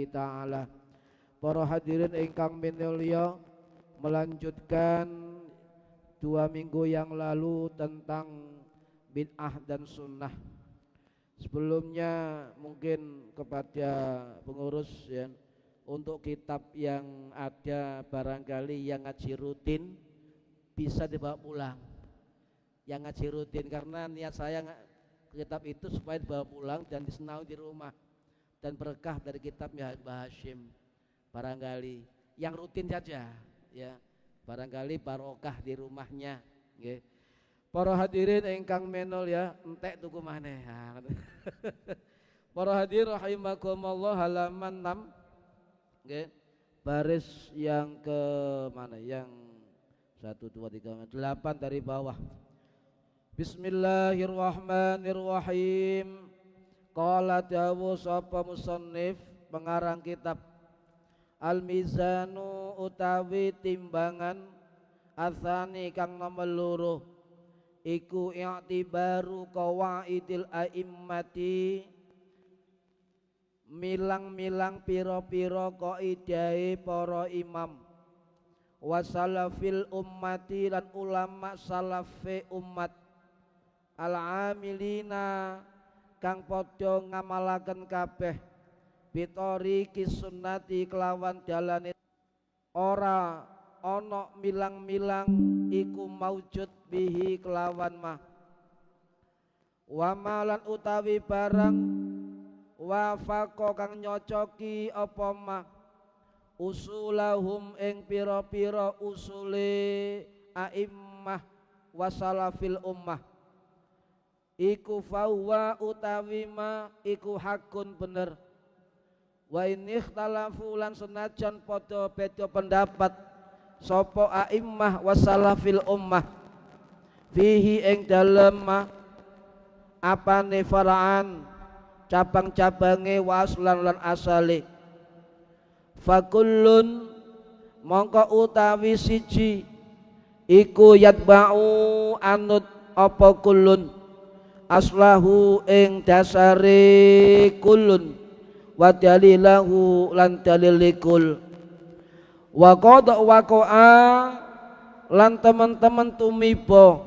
Ta'ala. Para hadirin ingkang minulya, melanjutkan 2 minggu yang lalu tentang bid'ah dan sunnah. Sebelumnya mungkin kepada pengurus ya, untuk kitab yang ada barangkali yang ngaji rutin bisa dibawa pulang. Yang ngaji rutin, karena niat saya kitab itu supaya dibawa pulang dan disenau di rumah dan berkah dari kitabnya Mbah Hashim. Barangkali yang rutin saja ya, barangkali barokah di rumahnya nggih. Para hadirin ingkang menol ya, entek tuku maneh. Para hadirin rahimakumullah, halaman 6 nggih. Baris yang ke mana? Yang 1 2 3 8 dari bawah. Bismillahirrahmanirrahim. Qala dawu sapa musannif pengarang kitab, Al-mizanu utawi timbangan asani kang nomor loro iku i'tibaru qawaidil a'immati, milang-milang pira-pira kaidahe para imam, wasalafil ummati lan ulama salafe umat, al-amilina kang padha ngamalaken kabeh bitori kisunnati kelawan dalane ora ana milang-milang iku maujud bihi kelawan mah, wa malan utawi barang wafaqo kang nyocoki apa mah usulahum ing pira-pira usule a'immah wasalafil ummah iku fahuwa utawi ma iku hakun bener. Wa in ikhtalafu lan senajan padha beda pendapat sapa a'immah wasalafil ummah fihi ing dalem ma apane fara'an cabang-cabange waslan lan asale, fakullun mongko utawi siji iku yatba'u anut apa kullun aslahu ing dasare kullun wa dalilahu lan dalilikul, wa qad waqa'a lan teman-teman tumiba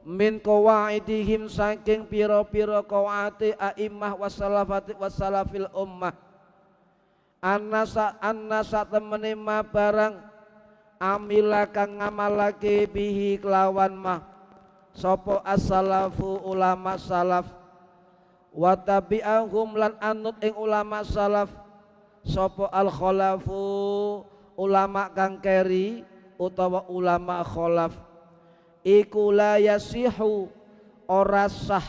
min qawaidihim saking pira-pira qawaid a'immah wasalafil ummah annasa temene ma barang amila kang ngamalake bihi kelawan mah sapa as-salafu ulama salaf, wa tabi'ahum lan anut ing ulama salaf sapa al-khalafu ulama kang keri utawa ulama khalaf, iku la yasihu ora sah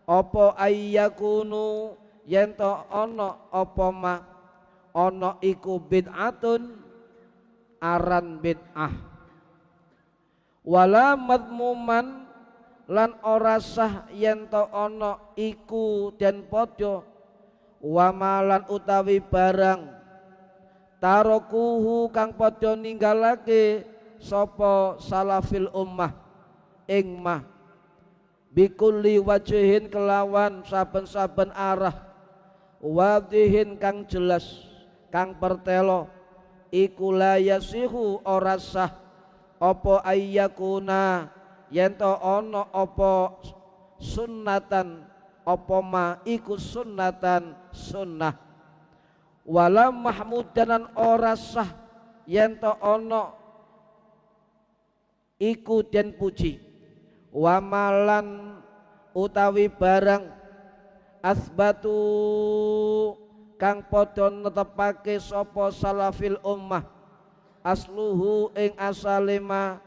apa ayyakunu yen to ana apa ma ana iku bid'atun aran bid'ah, wala madmuman lan ora sah yen to ana iku den padha wa malan utawi barang tarokuhu kang padha ninggalake sapa salafil ummah ing mah bikulli wajhin kelawan saben-saben arah wadihin kang jelas kang pertelo iku la yasihu ora sah apa ayyakuna yen to ana apa sunnatan apa ma iku sunnatan sunnah, wala mahmudanan ora sah yen to ana iku den puji, wa malan utawi barang asbatu kang padha netepake sapa salafil ummah asluhu ing asalema,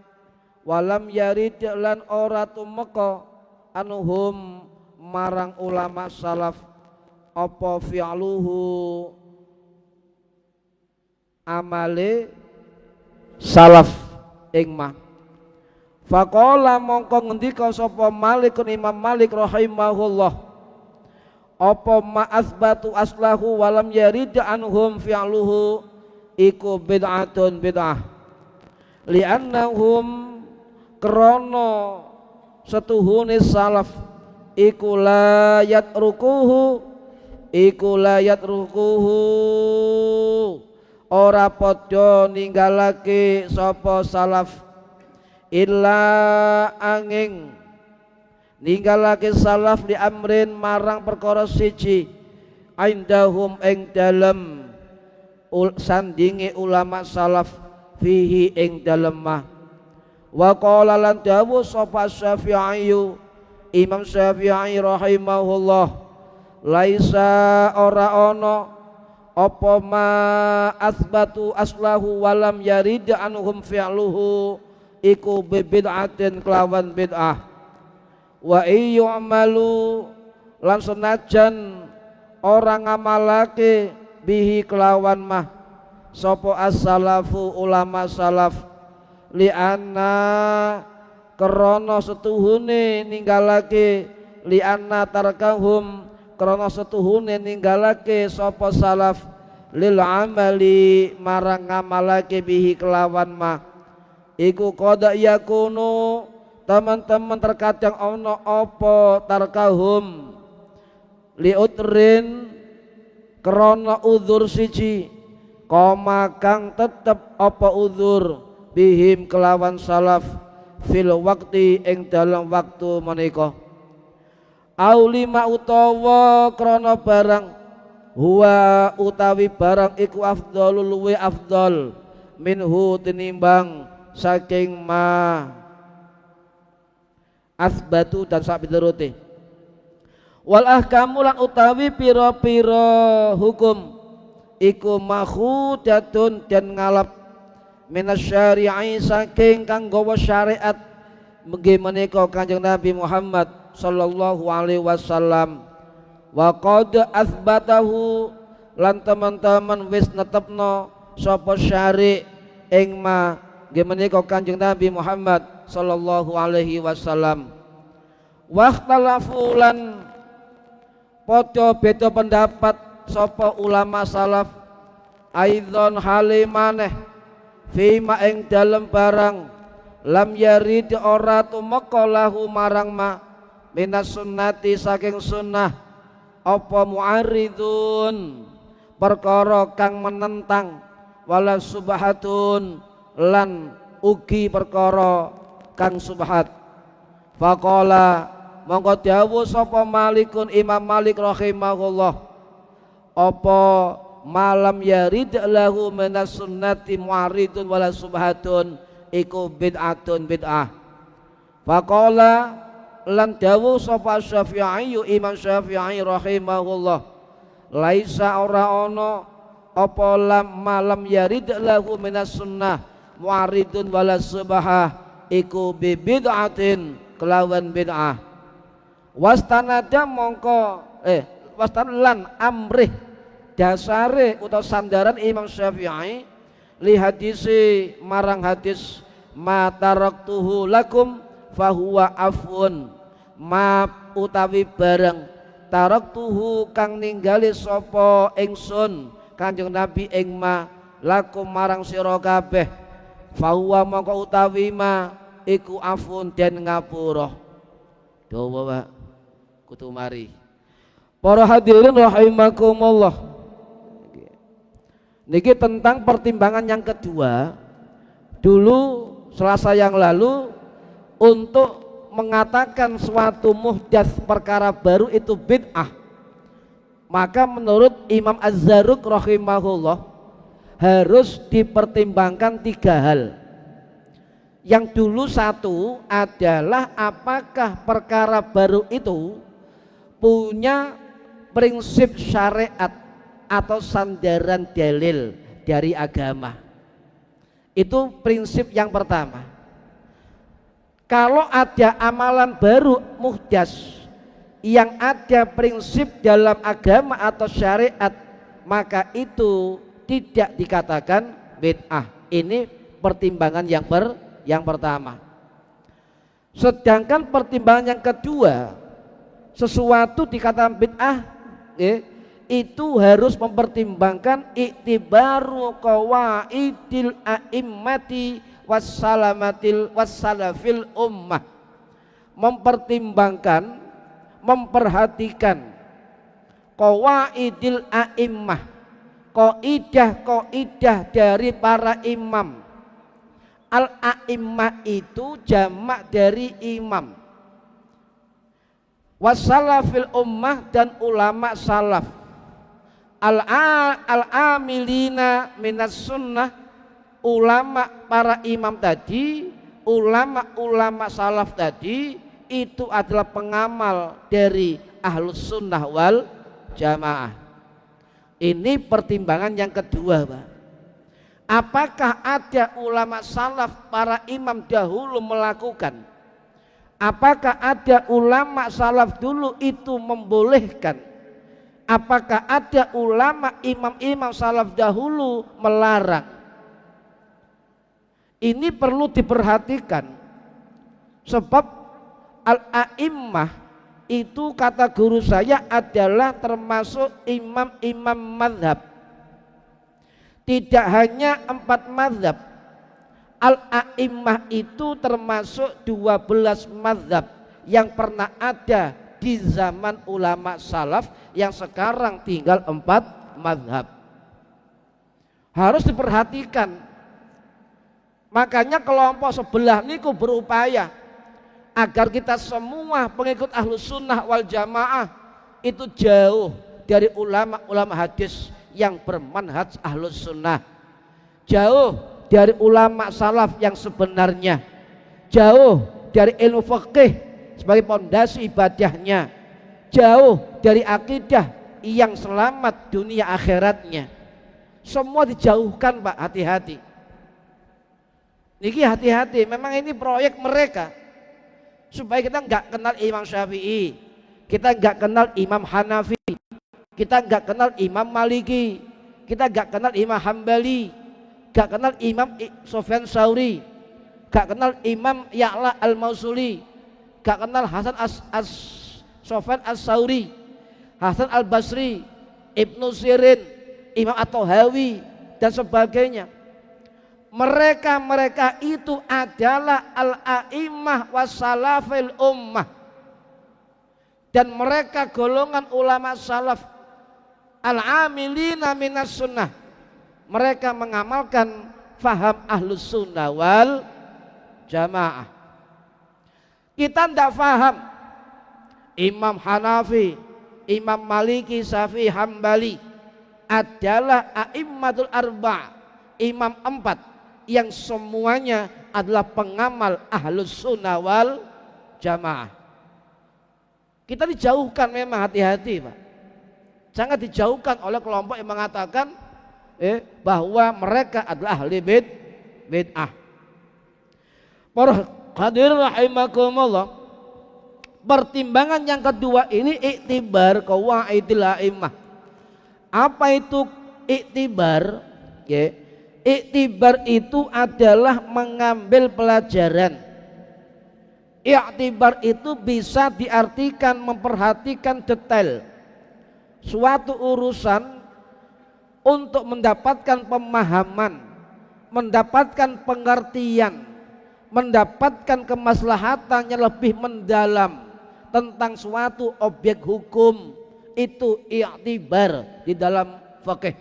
walam yarid lan ora tumeka anuhum marang ulama salaf apa fi'luhu amale salaf ing ma. Faqala mongko ngendika sapa Malikun Imam Malik rahimahullah, apa ma asbatu aslahu walam yarid anhum fi'luhu iku bid'atun bid'ah, li'annahum krono setuhune salaf iku la yatrukuhu iku layat rukuhu ora padha ninggalake sapa salaf illa angin ninggalake salaf di amrin marang perkara siji indahum ing dalem sandinge ulama salaf fihi ing dalem mah wa qala lan dawuh sapa Syafi'i Imam Syafi'i rahimahullah laisa ora ana apa ma asbatu aslahu walam yarid anhum fi'luhu iku bid'atin kelawan bid'ah wa iyu'malu lan senajan orang ngamalake bihi kelawan mah sapa as-salafu ulama salaf li anna krana setuhune ninggalake li anna tarkahum krana setuhune ninggalake sapa salaf lil amali marang ngamalake bihi kelawan mah iku qad yakunu teman-teman terkadang ono apa tarkahum li utrin krana uzur siji koma kang tetep apa uzur bihim kelawan salaf fil waqti ing dalam waktu menika aulima utawa krana barang huwa utawi barang iku afdalul luwe afdal minhu tinimbang saking ma asbatu dan sak pituruté wal ahkamu lan utawi pira-pira hukum iku makhudatun dan ngalap minasyari'i saking kang gawa syariat nggih menika Kanjeng Nabi Muhammad sallallahu alaihi wasallam wa qad asbatahu lan teman-teman wis netepno sapa syari' ing ma nggih menika Kanjeng Nabi Muhammad sallallahu alaihi wasallam waqtalafu lan padha beda pendapat sapa ulama salaf aidzon halimaneh fima ing dalem barang lam yarid ora tumeka lahu marang ma minas sunnati saking sunnah apa mu'aridun perkara kang menentang wala subhatun lan ugi perkara kang subhat faqala mongko dawuh sapa Malikun Imam Malik rahimahullah apa malam yarid lahu minas sunnati mu'aridun wala subhatun iku bid'atun bid'ah faqala lan dawuh sapa Syafi'i Imam Syafi'i rahimahullah laisa ora ana apa malam yarid lahu minas sunnah mu'aridun wala subhah iku bid'atin kelawan bid'ah wastanada mongko wastanan amrih dasare utawa sandaran Imam Syafi'i li hadisi marang hadis ma taraktuhu lakum fahuwa afun ma utawi barang taraktuhu kang ninggali sapa ingsun Kanjeng Nabi ing ma lakum marang sira kabeh fahuwa mongko utawi ma iku afun den ngapura dawa Pak kudu mari para hadirin rahimakumullah niki tentang pertimbangan yang kedua dulu Selasa yang lalu untuk mengatakan suatu muhdats perkara baru itu bid'ah maka menurut Imam Az-Zarruq rahimahullah harus dipertimbangkan tiga hal. Yang dulu satu adalah apakah perkara baru itu punya prinsip syariat atau sandaran dalil dari agama. Itu prinsip yang pertama. Kalau ada amalan baru muhdas yang ada prinsip dalam agama atau syariat, maka itu tidak dikatakan bid'ah. Ini pertimbangan yang pertama. Sedangkan pertimbangan yang kedua, sesuatu dikatakan bid'ah itu harus mempertimbangkan iktibaru qawaidil a'immati wassalafil ummah, mempertimbangkan, memperhatikan qawaidil a'immah, kaidah dari para imam. Al-a'immah itu jamak dari imam. Wasalafil ummah, dan ulama salaf. Al-amilina minas sunnah, ulama para imam tadi, ulama salaf tadi itu adalah pengamal dari ahlus sunnah wal jamaah. Ini pertimbangan yang kedua, Pak. Apakah ada ulama salaf para imam dahulu melakukan? Apakah ada ulama salaf dulu itu membolehkan? Apakah ada ulama imam-imam salaf dahulu melarang? Ini perlu diperhatikan. Sebab al-a'immah itu kata guru saya adalah termasuk imam-imam mazhab. Tidak hanya 4 mazhab. Al-a'immah itu termasuk 12 mazhab yang pernah ada di zaman ulama salaf, yang sekarang tinggal 4 mazhab. Harus diperhatikan. Makanya kelompok sebelah niku berupaya agar kita semua pengikut ahlus sunnah wal jamaah itu jauh dari ulama-ulama hadis yang bermanhaj ahlus sunnah, jauh dari ulama salaf yang sebenarnya, jauh dari ilmu fikih sebagai pondasi ibadahnya, jauh dari akidah yang selamat dunia akhiratnya. Semua dijauhkan, Pak, hati-hati. Niki hati-hati, memang ini proyek mereka supaya kita nggak kenal Imam Syafi'i, kita nggak kenal Imam Hanafi, kita nggak kenal Imam Maliki, kita nggak kenal Imam Hambali, nggak kenal Imam Sufyan Tsauri, nggak kenal Imam Ya'la Al-Mausuli, nggak kenal Hasan Sufyan As-Tsauri, Hasan Al-Basri, Ibnu Sirin, Imam At-Tahawi, dan sebagainya. Mereka itu adalah al-a'immah wasalafil ummah, dan mereka golongan ulama salaf al-amilina minas sunnah. Mereka mengamalkan faham ahlus sunnah wal jamaah. Kita tidak faham Imam Hanafi, Imam Maliki, Syafi'i, Hambali adalah a'immatul arba', imam 4 yang semuanya adalah pengamal ahlus sunnah wal jamaah. Kita dijauhkan, memang hati-hati, Pak. Jangan dijauhkan oleh kelompok yang mengatakan bahwa mereka adalah ahli bid'ah. Para hadirin rahimakumullah, pertimbangan yang kedua ini iktibar qawaidil a'immah. Apa itu iktibar? Iktibar itu adalah mengambil pelajaran. Iktibar itu bisa diartikan memperhatikan detail suatu urusan untuk mendapatkan pemahaman, mendapatkan pengertian, mendapatkan kemaslahatan yang lebih mendalam tentang suatu objek hukum. Itu iktibar di dalam fikih,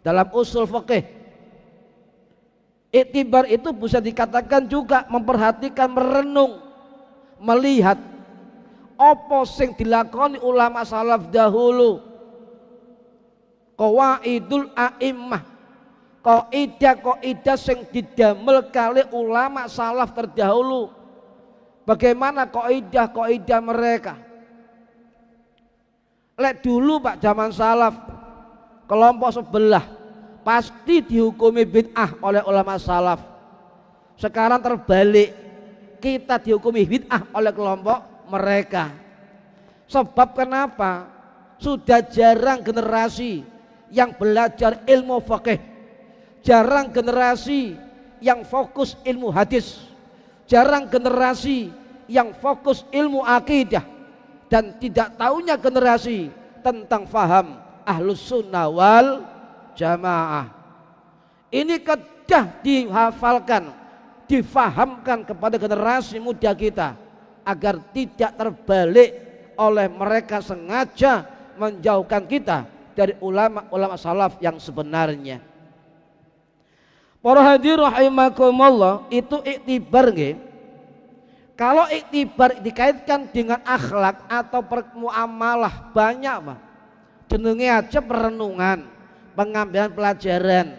dalam usul fikih. Iktibar itu bisa dikatakan juga memperhatikan, merenung, melihat apa sing dilakoni ulama salaf dahulu. Qawaidul a'immah, kaidah sing didamel kali ulama salaf terdahulu. Bagaimana kaidah mereka? Lek dulu, Pak, zaman salaf, kelompok sebelah pasti dihukumi bid'ah oleh ulama salaf. Sekarang terbalik, kita dihukumi bid'ah oleh kelompok mereka. Sebab kenapa? Sudah jarang generasi yang belajar ilmu fikih, jarang generasi yang fokus ilmu hadis, jarang generasi yang fokus ilmu akidah, dan tidak tahunya generasi tentang faham ahlus sunnah wal jamaah. Ini kedah dihafalkan, difahamkan kepada generasi muda kita agar tidak terbalik oleh mereka sengaja menjauhkan kita dari ulama-ulama salaf yang sebenarnya. Para hadirin rahimakumullah, itu iktibar nggih. Kalau iktibar dikaitkan dengan akhlak atau muamalah banyak Pak. Jenenge aja perenungan, pengambilan pelajaran,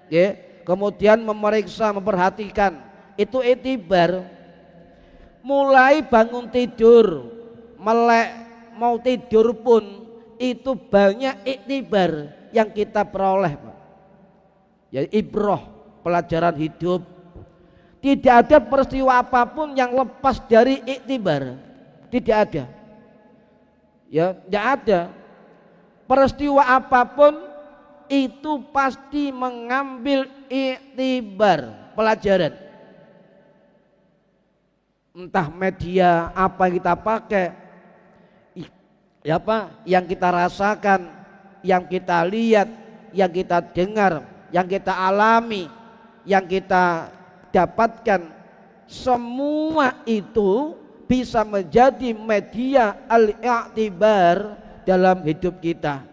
nggih. Kemudian memeriksa, memperhatikan, itu iktibar. Mulai bangun tidur, melek, mau tidur pun itu banyak iktibar yang kita peroleh Pak. Ya ibrah, pelajaran hidup. Tidak ada peristiwa apapun yang lepas dari iktibar. Tidak ada. Ya, tidak ada. Peristiwa apapun itu pasti mengambil iktibar, pelajaran. Entah media apa yang kita pakai, ya apa yang kita rasakan, yang kita lihat, yang kita dengar, yang kita alami, yang kita dapatkan, semua itu bisa menjadi media al-i'tibar dalam hidup kita,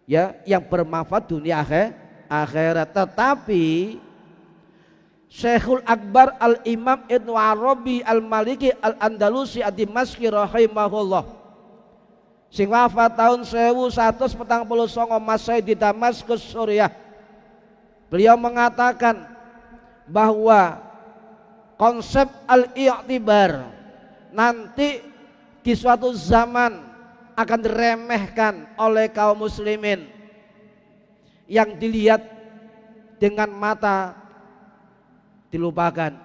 ya, yang bermanfaat dunia akhirat. Tetapi Syekhul Akbar Al-Imam Ibnu Arabi Al-Maliki Al-Andalusi Ad-Dimashqi rahimahullah, sing wafat tahun 1149 Masehi di Damaskus, Suriah. Beliau mengatakan bahwa konsep al-i'tibar nanti di suatu zaman akan diremehkan oleh kaum muslimin. Yang dilihat dengan mata dilupakan,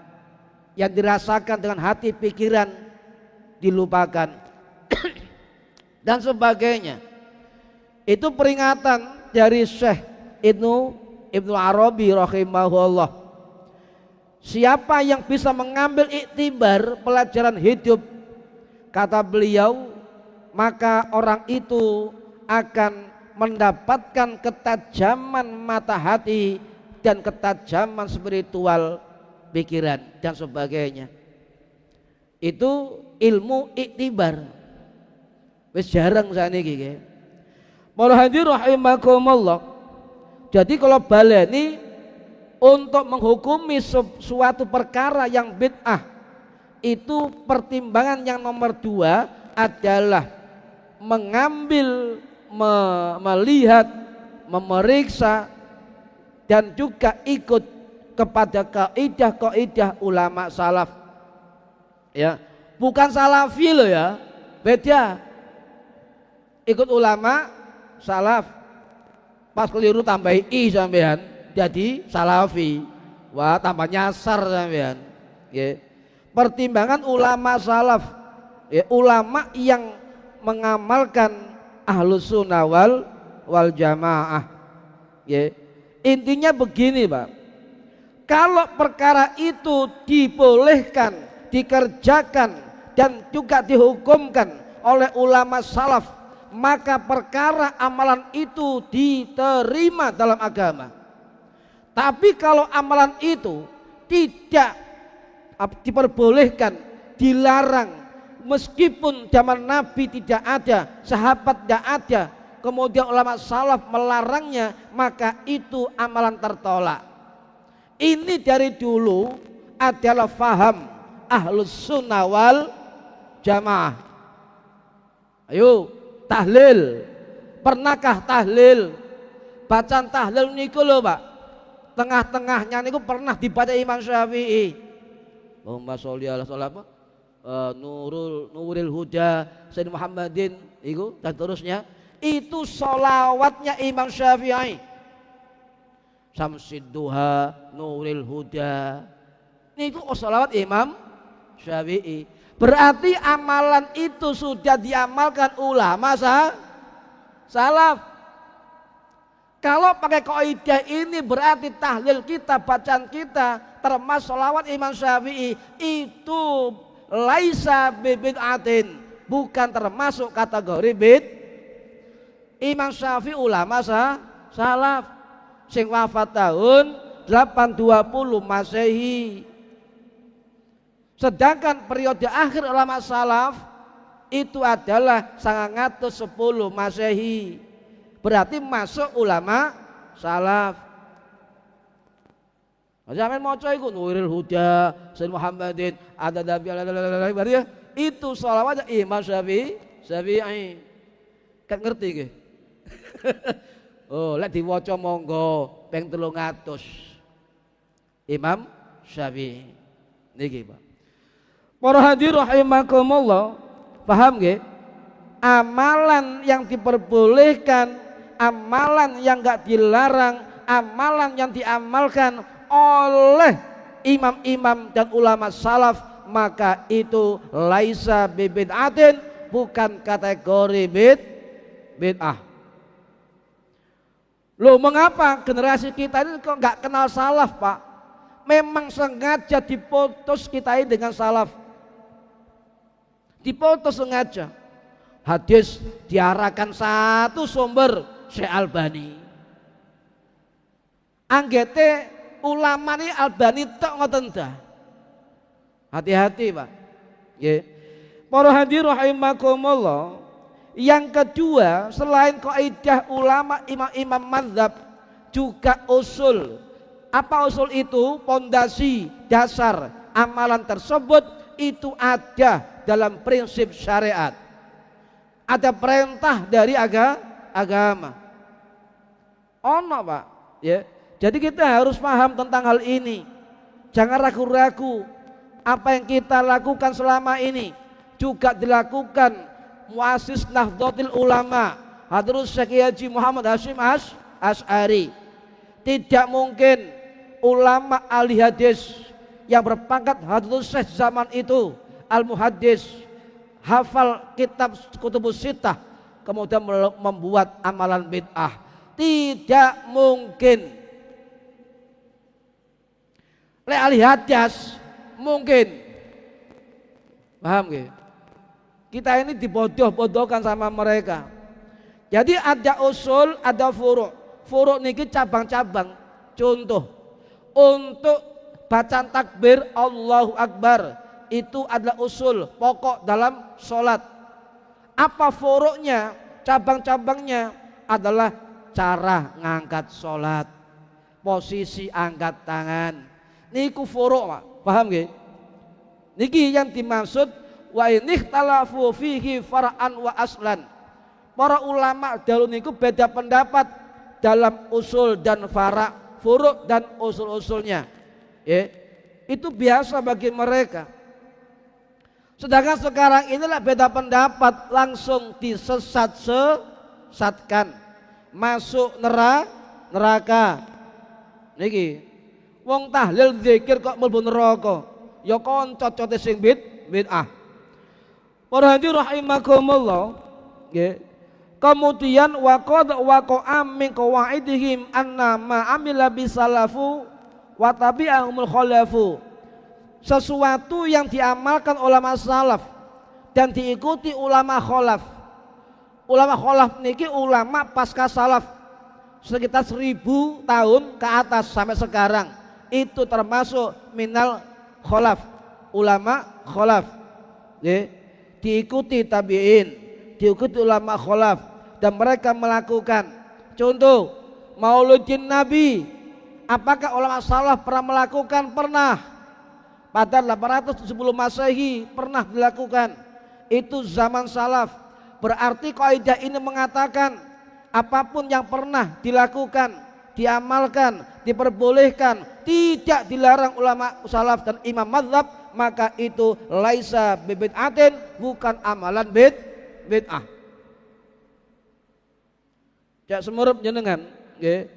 yang dirasakan dengan hati pikiran dilupakan dan sebagainya. Itu peringatan dari Syekh Ibnu Arabi rahimahullah. Siapa yang bisa mengambil iktibar pelajaran hidup, kata beliau, maka orang itu akan mendapatkan ketajaman mata hati dan ketajaman spiritual pikiran dan sebagainya. Itu ilmu iktibar. Wis jarang saniki nggih. Para hadirin rahimakumullah. Jadi kalau baleni untuk menghukumi suatu perkara yang bid'ah, itu pertimbangan yang nomor 2 adalah mengambil, melihat, memeriksa dan juga ikut kepada kaidah-kaidah ulama salaf. Ya, bukan salafi loh ya, beda. Ikut ulama salaf, pas keliru tambahi i sampean, jadi salafi. Wah, tambah nyasar sampean. Ya. Pertimbangan ulama salaf, ya, ulama yang mengamalkan ahlus sunnah wal jamaah. Ya. Intinya begini Pak, kalau perkara itu dibolehkan, dikerjakan dan juga dihukumkan oleh ulama salaf, maka perkara amalan itu diterima dalam agama. Tapi kalau amalan itu tidak diperbolehkan, dilarang, meskipun zaman Nabi tidak ada, sahabat tidak ada, kemudian ulama salaf melarangnya, maka itu amalan tertolak. Ini dari dulu adalah faham ahlus sunnah wal jamaah. Ayo tahlil, pernahkah tahlil? Bacaan tahlil niku lho Pak, tengah-tengahnya niku pernah dibaca Imam Syafi'i. Allahumma sholli ala nuril huda Sayyid Muhammadin itu dan terusnya. Itu sholawatnya Imam Syafi'i. Samsid duha nuril huda, itu sholawat Imam Syafi'i. Berarti amalan itu sudah diamalkan ulama salaf. Kalau pakai kaidah ini berarti tahlil kita, bacaan kita termasuk sholawat Imam Syafi'i, itu laisa bid'atin, bukan termasuk kategori bid'ah. Imam Syafi'i ulama salaf sing wafat tahun 820 Masehi. Sedangkan periode akhir ulama salaf itu adalah 910 Masehi. Berarti masuk ulama salaf. Jangan maca iku Nurul Huda, Sayyid Muhammadin, ada Nabi berarti ya, itu shalawatnya Imam Syafi'i. Kan ngerti nggih? Oh, lek diwaca monggo ping 300. Imam Syafi'i. Niki, Pak. Para hadirin rahimakumullah, paham nggih? Amalan yang diperbolehkan, amalan yang enggak dilarang, amalan yang diamalkan oleh imam-imam dan ulama salaf, maka itu laisa bid'atin, bukan kategori bid'ah. Loh, mengapa generasi kita ini kok enggak kenal salaf, Pak? Memang sengaja diputus kita ini dengan salaf. Diputus sengaja. Hadis diarahkan satu sumber, Syekh Albani. Anggete ulama ini Albani tok ngoten dah. Hati-hati, Pak. Nggih. Para hadirin rahimakumullah. Yang kedua, selain kaidah ulama imam-imam mazhab, juga usul. Apa usul itu? Pondasi dasar amalan tersebut itu ada dalam prinsip syariat. Ada perintah dari agama. Ono, Pak, ya. Jadi kita harus paham tentang hal ini. Jangan ragu-ragu. Apa yang kita lakukan selama ini juga dilakukan muassis Nahdlatul Ulama, Hadrus Syekh Haji Muhammad Hasyim Asy'ari. Tidak mungkin ulama ahli hadis yang berpangkat Hadrus Syekh zaman itu, Al-Muhaddis, hafal kitab Kutubus Sittah, kemudian membuat amalan bid'ah. Tidak mungkin. Le ahli hadis mungkin. Paham nggih? Kita ini dibodoh-bodohkan sama mereka. Jadi ada usul, ada furu'. Furu' niki cabang-cabang. Contoh, untuk bacaan takbir Allahu Akbar, itu adalah usul pokok dalam sholat. Apa furu'nya? Cabang-cabangnya adalah cara ngangkat sholat, posisi angkat tangan. Niku furu', Pak. Paham nggih? Niki yang dimaksud wa inikhtalafu fihi far'an wa aslan. Para ulama dahulu niku beda pendapat dalam usul dan fara', furu' dan usul-usulnya. Ya, itu biasa bagi mereka. Sedangkan sekarang inilah beda pendapat, langsung disesatkan, masuk neraka. Niki, wong tahlil zikir kok mlebu neraka, ya kanca cote sing bid'ah. Para hadirin rahimakumullah, nggih. Kemudian waqa'a min qawaidihim anna ma amila bisalafu wa tabi'ahumul khalafu. Sesuatu yang diamalkan ulama salaf dan diikuti ulama khalaf. Ulama khalaf niki ulama pasca salaf sekitar 1000 tahun ke atas sampai sekarang. Itu termasuk minal khalaf, ulama khalaf. Diikuti tabi'in, diikuti ulama khalaf, dan mereka melakukan. Contoh, Mauludin Nabi, apakah ulama salaf pernah melakukan? Pernah. Pada 870 Masehi pernah dilakukan. Itu zaman salaf. Berarti kaidah ini mengatakan apapun yang pernah dilakukan, diamalkan, diperbolehkan, tidak dilarang ulama salaf dan imam mazhab, maka itu laisa bid'atin, bukan amalan bid'ah. Jak semurup jenengan, nggih.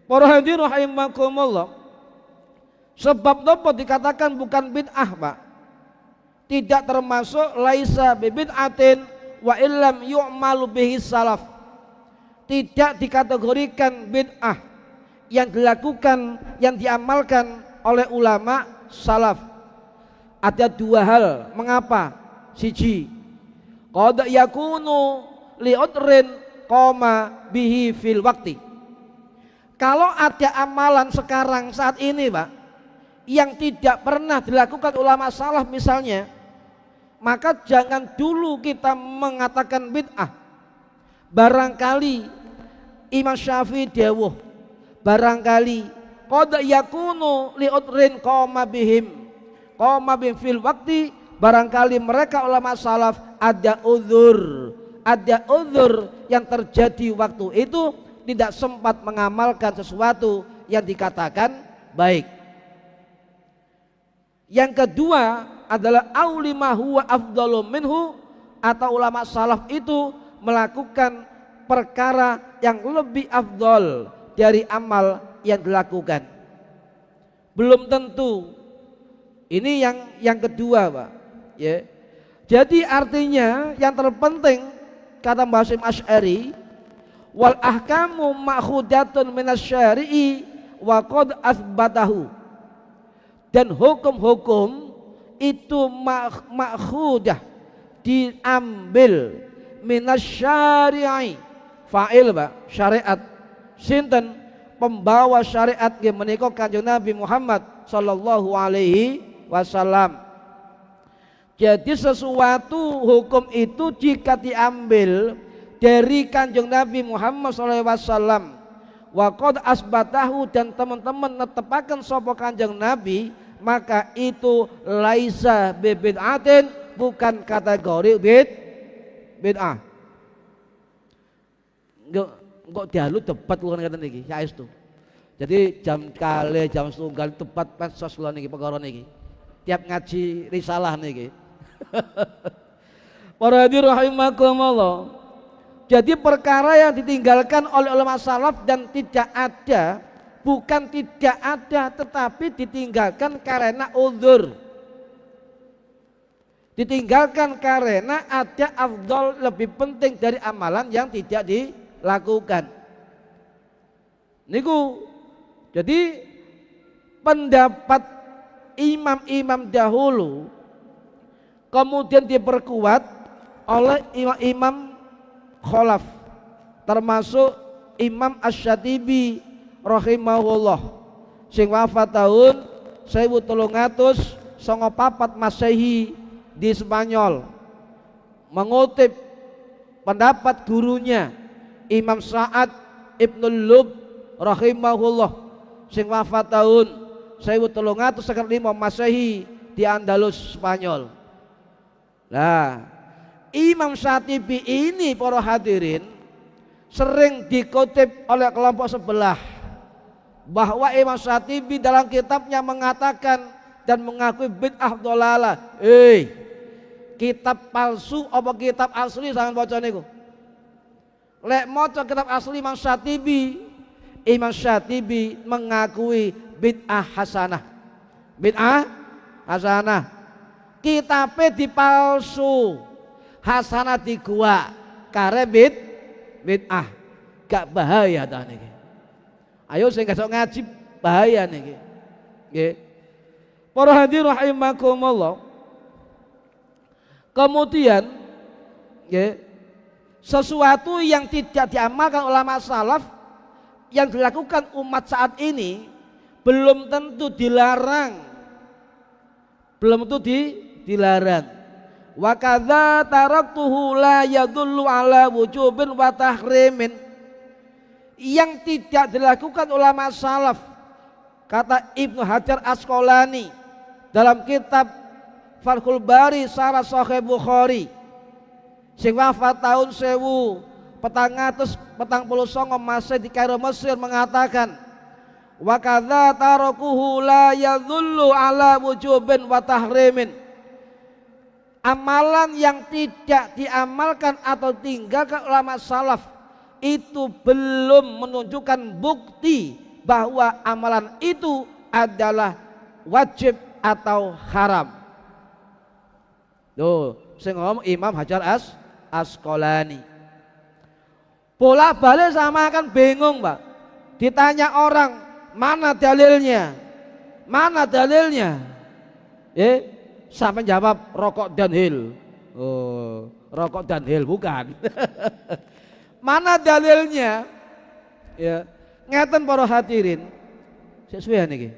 Para hadirin rahimakumullah. Sebab nopo dikatakan bukan bid'ah, Pak? Tidak termasuk laisa bid'atin wa illam yu'malu bihi salaf. Tidak dikategorikan bid'ah yang dilakukan, yang diamalkan oleh ulama salaf. Ada dua hal. Mengapa? Siji, qad yakunu li'udrin qoma bihi fil waqti. Kalau ada amalan sekarang saat ini, Pak, yang tidak pernah dilakukan ulama salaf, misalnya maka jangan dulu kita mengatakan bid'ah. Barangkali Imam Syafi'i dawuh, barangkali qad yakunu li'udrin qoma bihim fil waqti, barangkali mereka ulama salaf ada uzur yang terjadi waktu itu, tidak sempat mengamalkan sesuatu yang dikatakan baik. Yang kedua adalah aulima huwa afdalu minhu, atau ulama salaf itu melakukan perkara yang lebih afdal dari amal yang dilakukan. Belum tentu. Ini yang kedua, Pak. Ya. Jadi artinya yang terpenting kata Mbah Hasyim Asy'ari, wal ahkamu ma'khudatun minasyari'i wa qad asbatahu. Dan hukum-hukum itu ma'khudah, diambil, minasyari'i, fa'il Pak, syariat. Sinten pembawa syariat yang menika Kanjeng Nabi Muhammad sallallahu alaihi wasallam. Jadi sesuatu hukum itu jika diambil dari Kanjeng Nabi Muhammad sallallahu alaihi wasallam, wa qad asbatahu, dan teman-teman netepaken sapa Kanjeng Nabi, maka itu laisa bid'atin, bukan kategori bid'ah. Kok dialu debat kula ngeten iki, saestu. Jadi jam kali jam setunggal tepat pansos kula niki perkara niki. Tiap ngaji risalah niki. Para hadirin rahimakumullah. Jadi perkara yang ditinggalkan oleh ulama salaf dan tidak ada, bukan tidak ada, tetapi ditinggalkan karena uzur. Ditinggalkan karena ada afdal lebih penting dari amalan yang tidak dilakukan. Niku jadi pendapat imam-imam dahulu kemudian diperkuat oleh imam-imam kholaf, termasuk Imam Asy-Syatibi rahimahullah sing wafat tahun 1394 Masehi di Spanyol, mengutip pendapat gurunya Imam Sa'ad Ibnul Lub rahimahullah sing wafat tahun 1395 Masehi di Andalus Spanyol. Nah, Imam Syatibi ini para hadirin sering dikutip oleh kelompok sebelah, bahwa Imam Syatibi dalam kitabnya mengatakan dan mengakui bid'ah dhalalah. Kitab palsu apa kitab asli sampeyan baca niku? Lek maca kitab asli Imam Syatibi mengakui bid'ah hasanah. Bid'ah hasanah. Kitabe dipalsu. Hasanah di gua kare bid'ah, gak bahaya ta niki. Ayo sing gak ngaji bahaya niki. Nggih. Para hadirin rahimakumullah. Kemudian nggih, sesuatu yang tidak diamalkan ulama salaf yang dilakukan umat saat ini belum tentu dilarang. Belum tentu dilarang. Wa kadza taraktuhu la yadullu ala wujubin wa tahrimin. Yang tidak dilakukan ulama salaf, kata Ibnu Hajar Asqalani dalam kitab Fathul Bari Syarah Sahih Bukhari sing wafat tahun 1449 Masehi di Kairo Mesir, mengatakan wa kadza tarakuhu la yadullu ala wujubin wa tahrimin. Amalan yang tidak diamalkan atau tinggalkan ulama salaf itu belum menunjukkan bukti bahwa amalan itu adalah wajib atau haram. Tuh, sing ngomong Imam Hajar Asqalani. Bolak-balik sama kan bingung, Pak. Ditanya orang, mana dalilnya? Mana dalilnya? Sampai jawab rokok Dunhill. Oh, rokok Dunhill bukan. Mana dalilnya? Ya, ngeten para hadirin. Sesuai niki.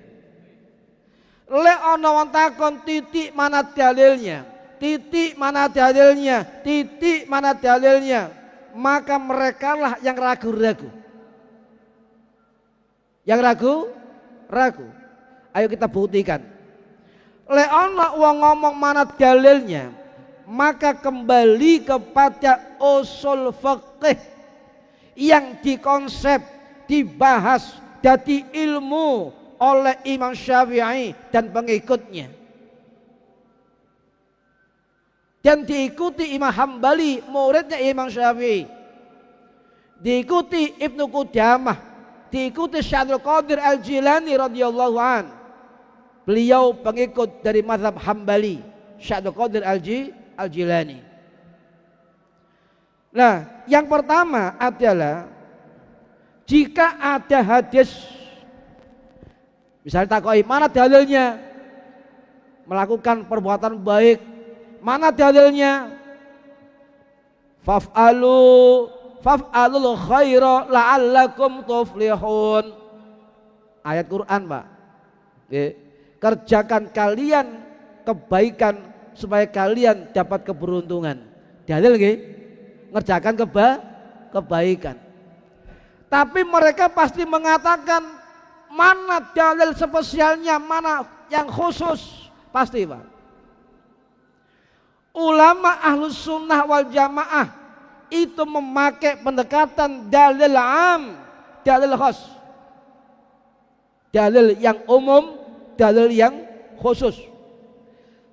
Lek ana wong takon titik mana dalilnya? titik mana dalilnya, titik mana dalilnya, maka merekalah yang ragu-ragu. Yang ragu. Ayo kita buktikan. Le ana wong ngomong mana dalilnya, maka kembali kepada usul fikih yang dikonsep, dibahas, jadi ilmu oleh Imam Syafi'i dan pengikutnya, dan diikuti Imam Hambali, muridnya Imam Syafi'i, diikuti Ibnu Qudamah, diikuti Syaikhul Qadir Al-Jilani radhiyallahu an. Beliau pengikut dari mazhab Hambali, Syaikhul Qadir Al-Jilani. Nah, yang pertama adalah jika ada hadis, misalnya takoi, mana dalilnya melakukan perbuatan baik, mana dalilnya faf'alul khaira la'allakum tuflihun. Ayat Quran, Pak. Kerjakan kalian kebaikan supaya kalian dapat keberuntungan. Dalil nggih? Ngerjakan kebaikan. Tapi mereka pasti mengatakan mana dalil spesialnya, mana yang khusus, pasti, Pak. Ulama Ahlus Sunnah wal Jamaah itu memakai pendekatan dalil am, dalil khas, dalil yang umum, dalil yang khusus.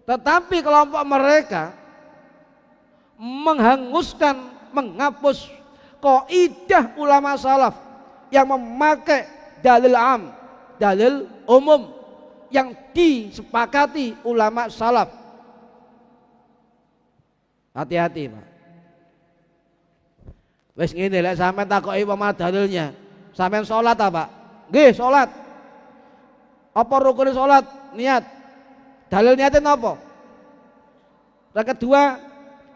Tetapi kelompok mereka menghanguskan, menghapus kaidah ulama salaf yang memakai dalil am, dalil umum yang disepakati ulama salaf. Hati-hati, Pak. Wes ngene lek sampean takoki apa dalilnya. Sampean salat apa? Nggih, salat. Apa rukun salat? Niat. Dalil niatnya napa? Yang kedua,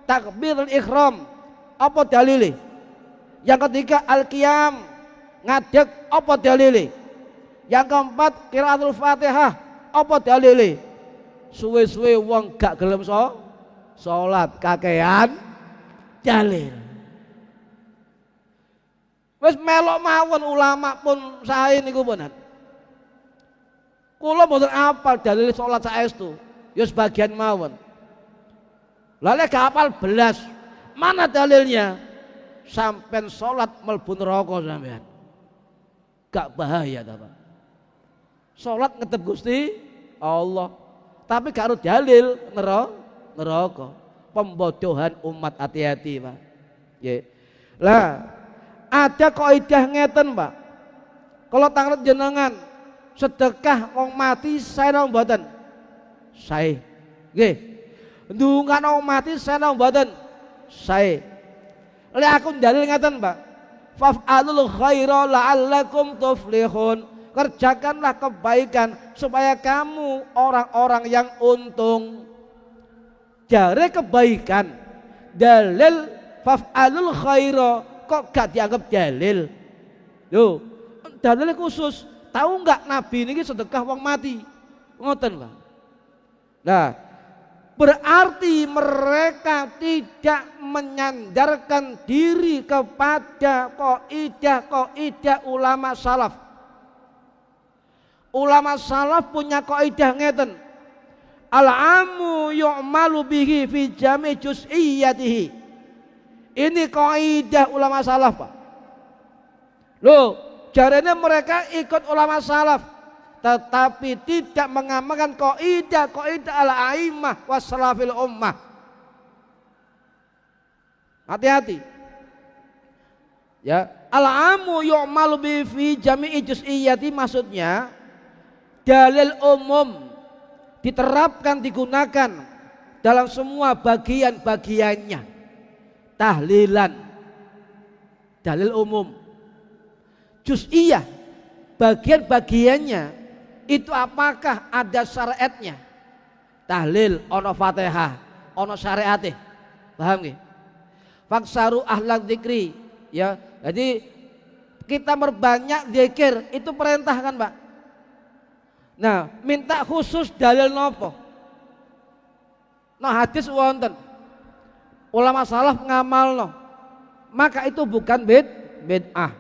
takbirul ihram. Apa dalile? Yang ketiga, al-qiyam. Ngadeg, apa dalile? Yang keempat, qiraatul Fatihah. Apa dalile? Suwe-suwe wong gak gelem salat kakean dalil. Wis melok mawon ulama pun sae niku punan. Kula mboten apal dalil salat saestu, ya sebagian mawon. Lah lek gak apal belas, mana dalilnya? Sampean salat mlebu neraka sampean. Gak bahaya ta, Pak? Salat ngetep Gusti Allah, tapi gak ada dalil neraka. Pembodohan umat, hati-hati, Pak. Nggih. Lah ada kaidah ngeten, Pak. Kalau tangan jenengan sedekah wong mati saya nang mboten? Sae. Nggih. Ndungakno wong mati saya nang mboten? Sae. Lek aku dalil ngeten, Pak. Faf'alul khaira la'allakum tuflihun. Kerjakanlah kebaikan supaya kamu orang-orang yang untung. Jare kebaikan dalil faf'alul khaira kok gak dianggap dalil? Loh, dalil khusus. Tahu nggak Nabi ini sedekah wong mati? Ngoten, Pak. Nah, berarti mereka tidak menyandarkan diri kepada kaidah ulama salaf. Ulama salaf punya kaidah ngeten. Al-amu yu'malu bihi fi jami' juz'iyyatihi. Ini kaidah ulama salaf, Pak. Loh, jarene mereka ikut ulama salaf, tetapi tidak mengamalkan kaidah al-a'immah wassalafil ummah. Hati-hati. Ya, al-amu yu'malu bihi fi jami' juz'iyyati, maksudnya dalil umum diterapkan, digunakan dalam semua bagian-bagiannya. Tahlilan dalil umum, juz'iyah bagian-bagiannya itu apakah ada syariatnya? Tahlil ono Fatihah, ono syariate. Paham nggih? Faksaru ahlan dzikri, ya. Jadi kita berbanyak zikir itu perintah kan, Pak? Nah, minta khusus dalil nopo? Nah hadis wonten ulama salaf ngamalno, maka itu bukan bid'ah.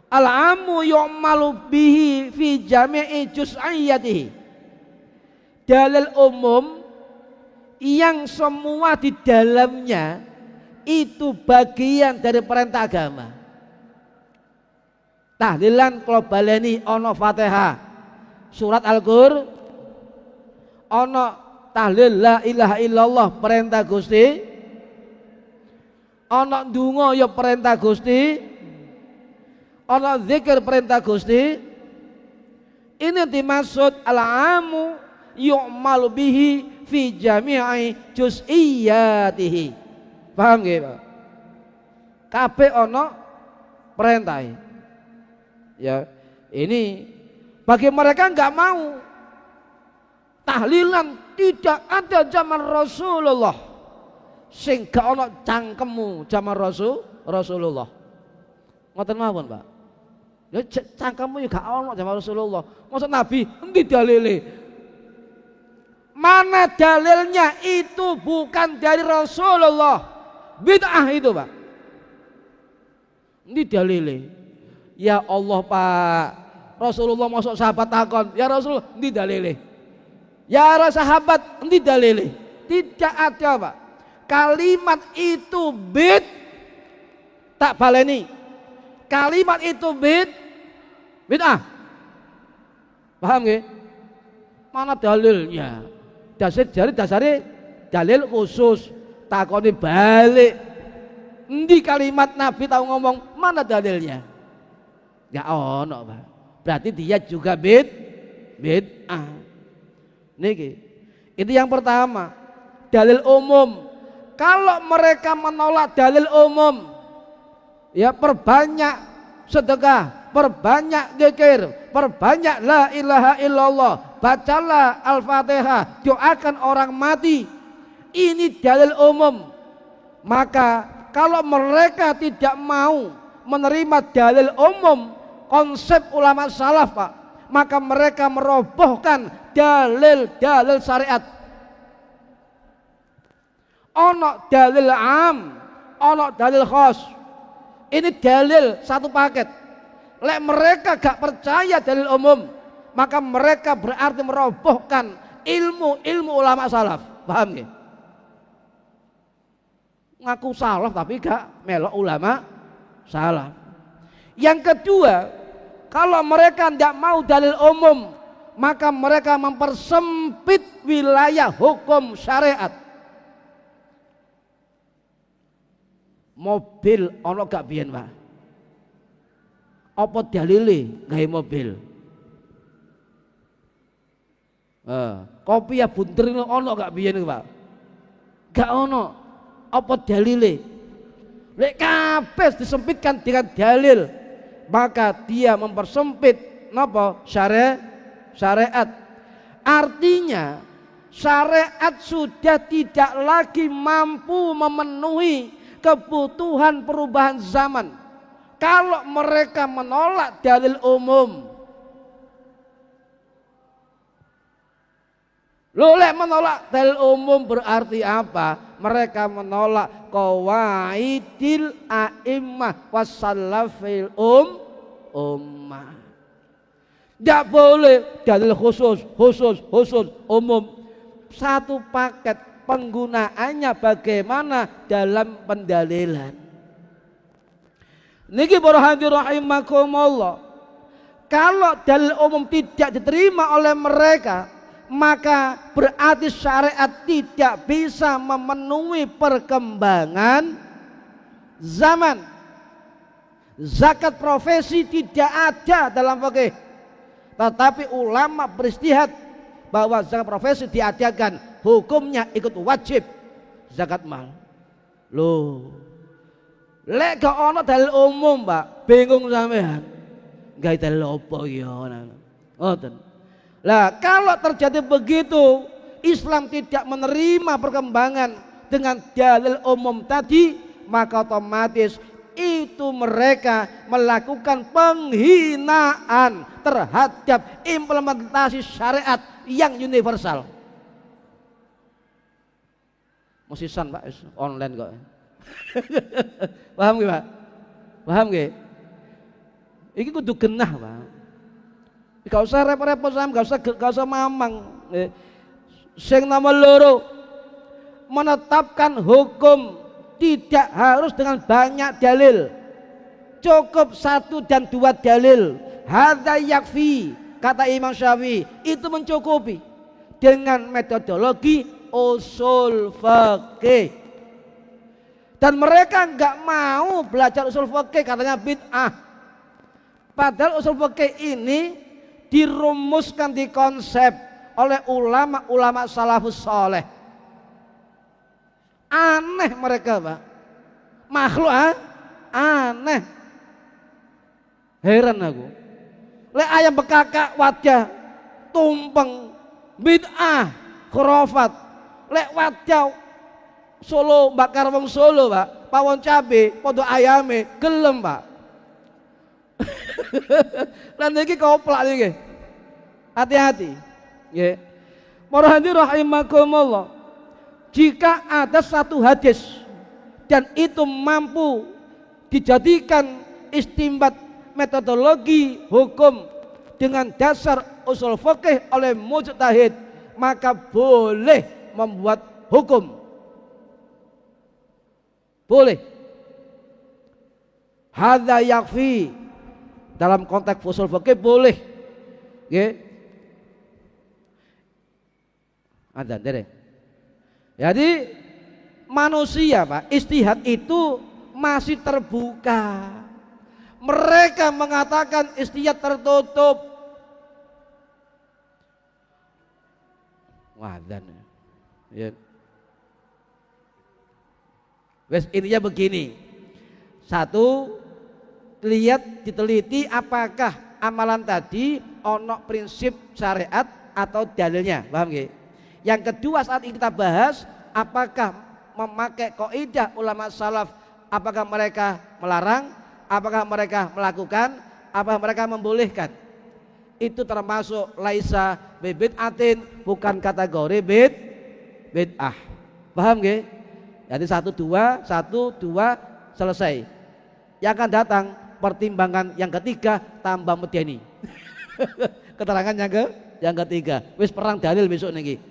Al-amu yu'malu bihi fi jami'i juz'iyatihi. Dalil umum yang semua di dalamnya itu bagian dari perintah agama. Tahlilan kalau baleni ono Fatihah, surat Al-Qur'an, ono tahlil la ilaha illallah perintah Gusti, ono ndonga ya perintah Gusti, ono zikir perintah Gusti. Ini dimaksud al-amu yu'malu bihi fi jami'i juz'iyatihi. Paham nggih, Pak? Kabeh ono perintah. Ya, ini bagi mereka enggak mau. Tahlilan tidak ada zaman Rasulullah. Sing gak ono cangkemmu zaman Rasulullah. Ngoten mawon, Pak. Ya cangkemmu ya gak ono zaman Rasulullah. Maksud Nabi endi dalile? Mana dalilnya? Itu bukan dari Rasulullah. Bid'ah itu, Pak. Endi dalile? Ya Allah, Pak. Rasulullah masuk sahabat takon, "Ya Rasul, endi dalile?" Ya sahabat, endi dalile? Tidak ada, Pak. Kalimat itu tak baleni. Kalimat itu bid'ah. Paham nggih? Mana dalilnya? Dasare dalil khusus. Takoni balik. Endi kalimat Nabi tahu ngomong, mana dalilnya? Ya ono, Pak. Berarti dia juga bid'ah. Niki. Itu yang pertama. Dalil umum. Kalau mereka menolak dalil umum, ya perbanyak sedekah, perbanyak zikir, perbanyak la ilaha illallah, bacalah Al-Fatihah, doakan orang mati. Ini dalil umum. Maka kalau mereka tidak mau menerima dalil umum konsep ulama salaf, Pak, maka mereka merobohkan dalil-dalil syariat. Ono dalil am, ono dalil khas. Ini dalil satu paket. Lek mereka gak percaya dalil umum, maka mereka berarti merobohkan ilmu ulama salaf. Paham nggih? Ngaku salaf tapi gak melok ulama salaf. Yang kedua, kalau mereka tidak mau dalil umum, maka mereka mempersempit wilayah hukum syariat. Mobil ono gak biyen, Pak? Apa dalile gawe mobil? Kopi ya bunter ono gak biyen, Pak? Gak ono. Apa dalile? Lek kabeh disempitkan dengan dalil, maka dia mempersempit napa? Syariat. Artinya syariat sudah tidak lagi mampu memenuhi kebutuhan perubahan zaman. Kalau mereka menolak dalil umum, lek menolak dalil umum berarti apa? Mereka menolak qawaidil a'immah wassalafil ummah. Tidak boleh dalil khusus umum. Satu paket, penggunaannya bagaimana dalam pendalilan. Niki para hadirin rahimakumullah. Kalau dalil umum tidak diterima oleh mereka, maka berarti syariat tidak bisa memenuhi perkembangan zaman. Zakat profesi tidak ada dalam fikih, tetapi ulama beristihad bahwa zakat profesi diadakan, hukumnya ikut wajib zakat mal. Loh, lek gak ono dalil umum, Pak, bingung sampean. Gawe dalil apa ya? Ngoten. Lah kalau terjadi begitu, Islam tidak menerima perkembangan dengan dalil umum tadi, maka otomatis itu mereka melakukan penghinaan terhadap implementasi syariat yang universal. Mesisan Pak, online kok. Paham nggih Pak? Paham nggih? Iki kudu genah Pak. Gak usah repot-repot sam, gak usah mamang. Sing nomor loro, menetapkan hukum tidak harus dengan banyak dalil, cukup 1 dan 2 dalil. Hadza yakfi, kata Imam Syafi'i, itu mencukupi dengan metodologi usul fikih. Dan mereka nggak mau belajar usul fikih, katanya bid'ah. Padahal usul fikih ini dirumuskan, dikonsep oleh ulama-ulama salafus saleh. Aneh mereka Pak, makhluk aneh. Heran aku. Lek ayam bekakak wajah tumpeng, bid'ah, khurafat. Lek wajah Solo bakar wong Solo Pak, pawon cabe podo ayame gelem Pak. Lan iki koplak niki. Hati-hati. Nggih. Para hadirin rahimakumullah. Jika ada satu hadis dan itu mampu dijadikan istimbat metodologi hukum dengan dasar usul fikih oleh mujtahid, maka boleh membuat hukum. Boleh. Hadza yakfi, dalam konteks usul fikih boleh. Nggih. Ada dereng. Jadi manusia Pak, ijtihad itu masih terbuka. Mereka mengatakan ijtihad tertutup. Wadan. Ya. Wes intinya begini. 1, lihat, diteliti apakah amalan tadi ono prinsip syariat atau dalilnya, paham nggih? Yang kedua, saat ini kita bahas apakah memakai kaidah ulama salaf, apakah mereka melarang, apakah mereka melakukan, apakah mereka membolehkan. Itu termasuk laisa bid'atin, bukan kategori bid'ah. Paham nggih? Jadi 1, 2, 1, 2 selesai. Yang akan datang pertimbangan yang ketiga tambah medeni. Keterangan yang ketiga. Wis perang dalil besok niki.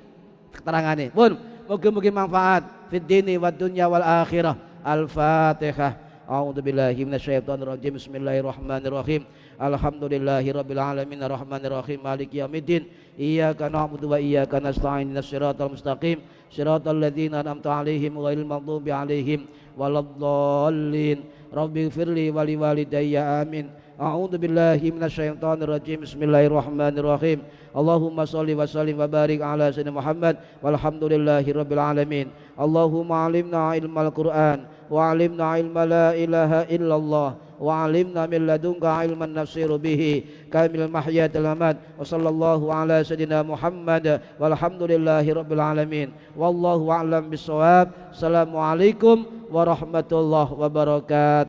Keterangane. Pun mugi-mugi manfaat fid dini wad dunya wal akhirah. Al-Fatihah. A'udzubillahi minasyaitonir rajim. Bismillahirrahmanirrahim. Alhamdulillahirabbil alamin arrahmanir rahim maliki yaumiddin. Iyyaka na'budu wa iyyaka nasta'in. Ihdinas siratal mustaqim. Siratal ladzina an'amta 'alaihim ghairil maghdubi 'alaihim waladdallin. Rabbighfirli wa liwalidayya amin. A'udzubillahi minasyaitonir rajim. Bismillahirrahmanirrahim. Allahumma shalli wa sallim wa barik ala sayyidina Muhammad walhamdulillahirabbil alamin. Allahumma 'allimna ilmal Qur'an wa 'allimna ilma la ilaha illallah wa 'allimna min ladunka ilman nafsiru bihi kamil mahyatil amat. Wa sallallahu ala sayyidina Muhammad walhamdulillahirabbil alamin. Wallahu a'lam bissawab. Assalamualaikum warahmatullahi wabarakatuh.